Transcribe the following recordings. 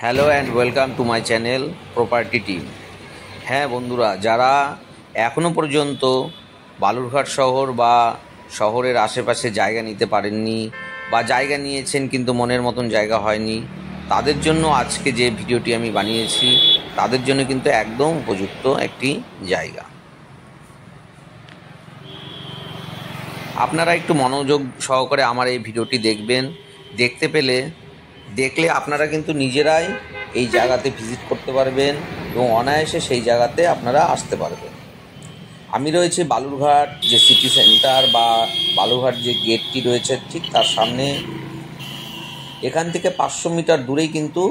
Hello and welcome to my channel property team. হ্যাঁ বন্ধুরা, যারা এখনও পর্যন্ত বালুরঘাট শহর বা শহরের আশেপাশে জায়গা নিতে পারেননি বা জায়গা নিয়েছেন কিন্তু মনের মতন জায়গা হয়নি, তাদের জন্য আজকে যে ভিডিওটি আমি বানিয়েছি তাদের জন্য কিন্তু একদম উপযুক্ত একটি জায়গা। আপনারা একটু মনোযোগ সহকারে আমার এই ভিডিওটি দেখবেন। দেখলে আপনারা কিন্তু নিজেরাই এই জায়গাতে ভিজিট করতে পারবেন এবং অনায়াসে সেই জায়গাতে আপনারা আসতে পারবেন। আমি রয়েছি বালুরঘাট যে সিটি সেন্টার বা বালুরঘাট যে গেটটি রয়েছে ঠিক তার সামনে। এখান থেকে 500 মিটার দূরেই কিন্তু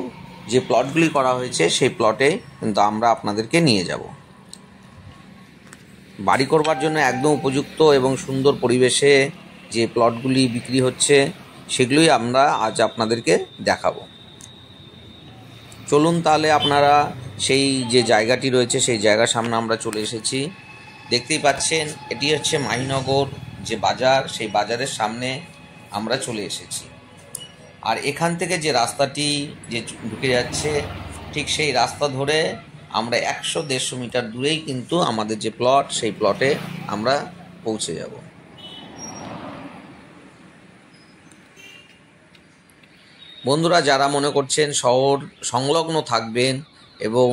যে প্লটগুলি করা হয়েছে সেই প্লটে কিন্তু আমরা আপনাদেরকে নিয়ে যাব। বাড়ি করবার জন্য একদম উপযুক্ত এবং সুন্দর পরিবেশে যে প্লটগুলি বিক্রি হচ্ছে সেগুলোই আমরা আজ আপনাদেরকে দেখাবো। চলুন তাহলে আপনারা সেই যে জায়গাটি রয়েছে সেই জায়গার সামনে আমরা চলে এসেছি। দেখতেই পাচ্ছেন এটি হচ্ছে মাহিনগর যে বাজার, সেই বাজারের সামনে আমরা চলে এসেছি। আর এখান থেকে যে রাস্তাটি যে ঢুকে যাচ্ছে ঠিক সেই রাস্তা ধরে আমরা 100-150 মিটার দূরেই কিন্তু আমাদের যে প্লট সেই প্লটে আমরা পৌঁছে যাব। বন্ধুরা, যারা মনে করছেন শহর সংলগ্ন থাকবেন এবং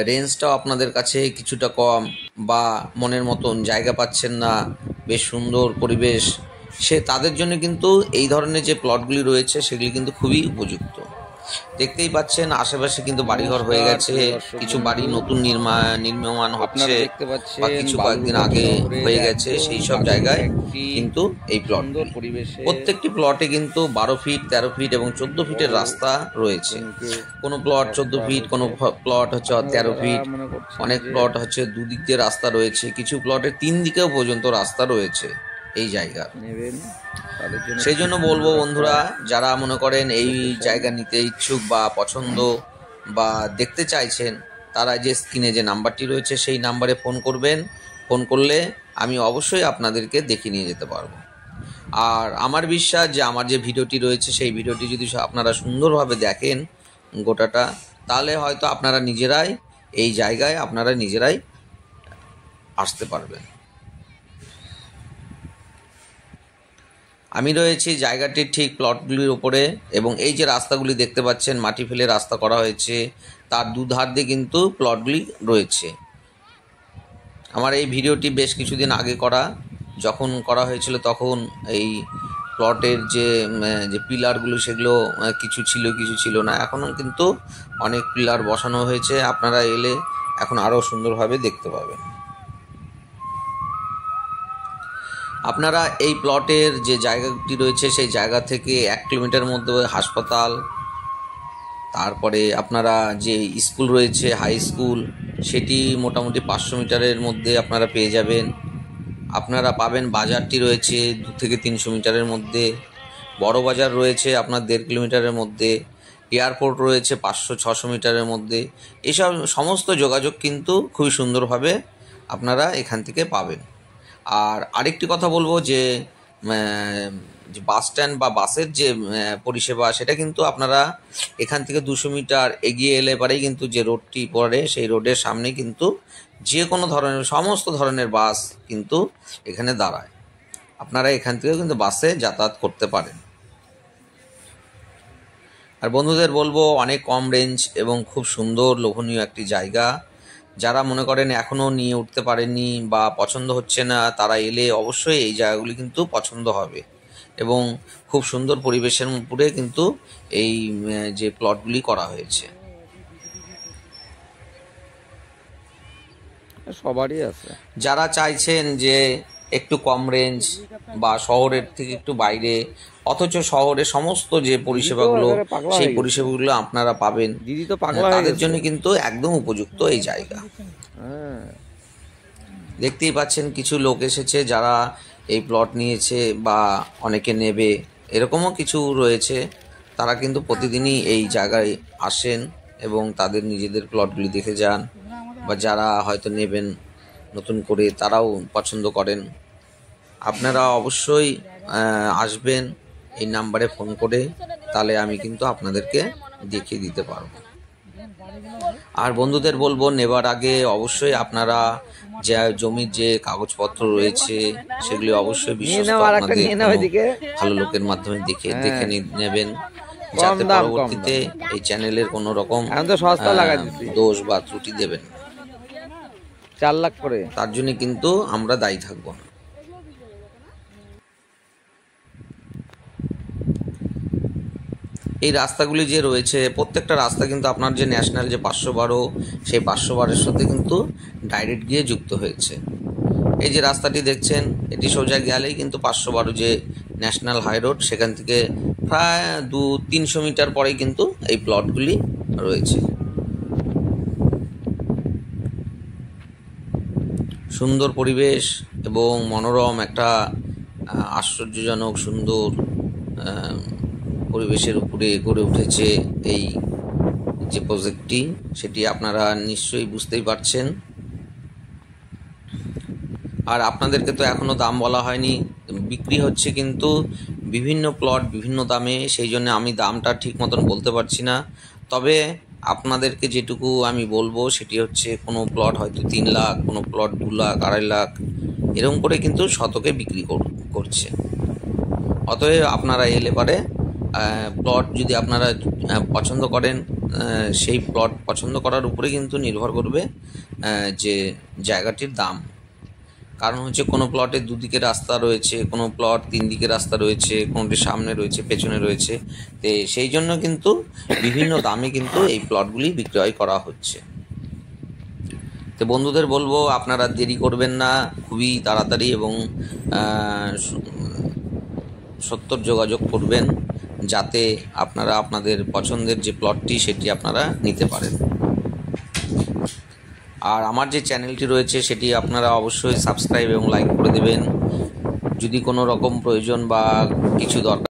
রেঞ্জটাও আপনাদের কাছে কিছুটা কম বা মনের মতন জায়গা পাচ্ছেন না, বেশ সুন্দর পরিবেশ, তাদের জন্য কিন্তু এই ধরনের যে প্লটগুলি রয়েছে সেগুলি কিন্তু খুবই উপযুক্ত। দেখতেই পাচ্ছেন আশেপাশে কিন্তু বাড়িঘর হয়ে গেছে, কিছু বাড়ি নতুন নির্মাণ হচ্ছে বা কিছু কয়েকদিন আগে হয়ে গেছে। সেই সব জায়গায় কিন্তু এই প্লট পরিবেশে প্রত্যেকটি প্লটে কিন্তু 12 ফিট, 13 ফিট এবং 14 ফিটের রাস্তা রয়েছে। কোনো প্লট 14 ফিট, কোনো প্লট হচ্ছে 13 ফিট, অনেক প্লট হচ্ছে দুদিক দিয়ে রাস্তা রয়েছে, কিছু প্লটের 3 দিকেও পর্যন্ত রাস্তা রয়েছে এই জায়গা। সেই জন্য বলবো বন্ধুরা, যারা মনে করেন এই জায়গা নিতে ইচ্ছুক বা পছন্দ বা দেখতে চাইছেন, তারা যে স্ক্রিনে যে নাম্বারটি রয়েছে সেই নাম্বারে ফোন করবেন। ফোন করলে আমি অবশ্যই আপনাদেরকে দেখে নিয়ে যেতে পারবো। আর আমার বিশ্বাস যে আমার যে ভিডিওটি রয়েছে সেই ভিডিওটি যদি আপনারা সুন্দরভাবে দেখেন গোটাটা, তাহলে হয়তো আপনারা নিজেরাই এই জায়গায় আপনারা নিজেরাই আসতে পারবেন। আমি রয়েছি জায়গাটির ঠিক প্লটগুলির ওপরে এবং এই যে রাস্তাগুলি দেখতে পাচ্ছেন মাটি ফেলে রাস্তা করা হয়েছে, তার দুধার দিয়ে কিন্তু প্লটগুলি রয়েছে। আমার এই ভিডিওটি বেশ কিছুদিন আগে করা, যখন করা হয়েছিল তখন এই প্লটের যে পিলারগুলো সেগুলো কিছু ছিল কিছু ছিল না, এখনও কিন্তু অনেক পিলার বসানো হয়েছে। আপনারা এলে এখন আরও সুন্দরভাবে দেখতে পাবেন। আপনারা এই প্লটের যে জায়গাটি রয়েছে সেই জায়গা থেকে 1 কিলোমিটার মধ্যে হাসপাতাল, তারপরে আপনারা যে স্কুল রয়েছে হাই স্কুল, সেটি মোটামুটি 500 মিটারের মধ্যে আপনারা পেয়ে যাবেন। আপনারা পাবেন বাজারটি রয়েছে 2 থেকে 300 মিটারের মধ্যে, বড় বাজার রয়েছে আপনার 1.5 কিলোমিটারের মধ্যে, এয়ারপোর্ট রয়েছে 500-600 মিটারের মধ্যে। এসব সমস্ত যোগাযোগ কিন্তু খুবই সুন্দরভাবে আপনারা এখান থেকে পাবেন। আর আরেকটি কথা বলবো যে বাস স্ট্যান্ড বা বাসের যে পরিষেবা সেটা কিন্তু আপনারা এখান থেকে 200 মিটার এগিয়ে এলে পরেই কিন্তু যে রোডটি পড়ে সেই রোডের সামনে কিন্তু যে কোনো ধরনের সমস্ত ধরনের বাস কিন্তু এখানে দাঁড়ায়। আপনারা এখান থেকেও কিন্তু বাসে যাতায়াত করতে পারেন। আর বন্ধুদের বলবো, অনেক কম রেঞ্জ এবং খুব সুন্দর লোভনীয় একটি জায়গা। যারা মনে করেন এখনও নিয়ে উঠতে পারেননি বা পছন্দ হচ্ছে না, তারা এলে অবশ্যই এই জায়গাগুলি কিন্তু পছন্দ হবে এবং খুব সুন্দর পরিবেশের উপরে কিন্তু এই যে প্লটগুলি করা হয়েছে। সবারই আছে। যারা চাইছেন যে একটু কম রেঞ্জ বা শহরের থেকে একটু বাইরে, অথচ শহরের সমস্ত যে পরিষেবাগুলো সেই পরিষেবাগুলো আপনারা পাবেন, তাদের জন্য কিন্তু একদম উপযুক্ত এই জায়গা। দেখতেই পাচ্ছেন কিছু লোক এসেছে যারা এই প্লট নিয়েছে বা অনেকে নেবে, এরকমও কিছু রয়েছে। তারা কিন্তু প্রতিদিনই এই জায়গায় আসেন এবং তাদের নিজেদের প্লটগুলি দেখে যান, বা যারা হয়তো নেবেন নতুন করে তারাও পছন্দ করেন। আপনারা অবশ্যই আসবেন এই নাম্বারে ফোন করে, তাহলে আমি কিন্তু আপনাদেরকে দেখিয়ে দিতে পারবো। আর বন্ধুদের বলবো, নেবার আগে অবশ্যই আপনারা যে জমির যে কাগজপত্র রয়েছে সেগুলি অবশ্যই বিশ্বস্ত আপনাদের ভালো লোকের মাধ্যমে দেখে নেবেন, যাতে পরবর্তীতে এই চ্যানেলের কোনো রকম দোষ বা ত্রুটি দেবেন না। 4 লাখ করে, তার জন্য কিন্তু আমরা দায়ী থাকবো না। এই রাস্তাগুলি যে রয়েছে, প্রত্যেকটা রাস্তা কিন্তু আপনার যে ন্যাশনাল যে 512, সেই 512-এর সাথে কিন্তু ডাইরেক্ট গিয়ে যুক্ত হয়েছে। এই যে রাস্তাটি দেখছেন, এটি সোজা গেলেই কিন্তু 512 যে ন্যাশনাল হাই রোড, সেখান থেকে প্রায় 200-300 মিটার পরেই কিন্তু এই প্লটগুলি রয়েছে। সুন্দর পরিবেশ এবং মনোরম একটা আশ্চর্যজনক সুন্দর পরিবেশের উপরে গড়ে উঠেছে এই যে প্রজেক্টটি, সেটি আপনারা নিশ্চয়ই বুঝতেই পারছেন। আর আপনাদেরকে তো এখনও দাম বলা হয়নি, বিক্রি হচ্ছে কিন্তু বিভিন্ন প্লট বিভিন্ন দামে, সেই জন্য আমি দামটা ঠিক মতন বলতে পারছি না। তবে আপনাদেরকে যেটুকু আমি বলবো সেটি হচ্ছে, কোনো প্লট হয়তো 3 লাখ, কোনো প্লট 2 লাখ, 2.5 লাখ, এরকম করে কিন্তু শতকে বিক্রি করছে। অতএব আপনারা এলে পারে প্লট যদি আপনারা পছন্দ করেন, সেই প্লট পছন্দ করার উপরে কিন্তু নির্ভর করবে যে জায়গাটির দাম। কারণ হচ্ছে কোনো প্লটে 2 দিকে রাস্তা রয়েছে, কোনো প্লট 3 দিকে রাস্তা রয়েছে, কোনোটি সামনে রয়েছে, পেছনে রয়েছে। তো সেই জন্য কিন্তু বিভিন্ন দামে কিন্তু এই প্লটগুলি বিক্রয় করা হচ্ছে। তো বন্ধুদের বলবো, আপনারা দেরি করবেন না, খুবই তাড়াতাড়ি এবং সত্বর যোগাযোগ করবেন, যাতে আপনারা আপনাদের পছন্দের যে প্লটটি সেটি আপনারা নিতে পারেন। আর আমার যে চ্যানেলটি রয়েছে সেটি আপনারা অবশ্যই সাবস্ক্রাইব এবং লাইক করে দেবেন। যদি কোনো রকম প্রয়োজন বা কিছু দরকার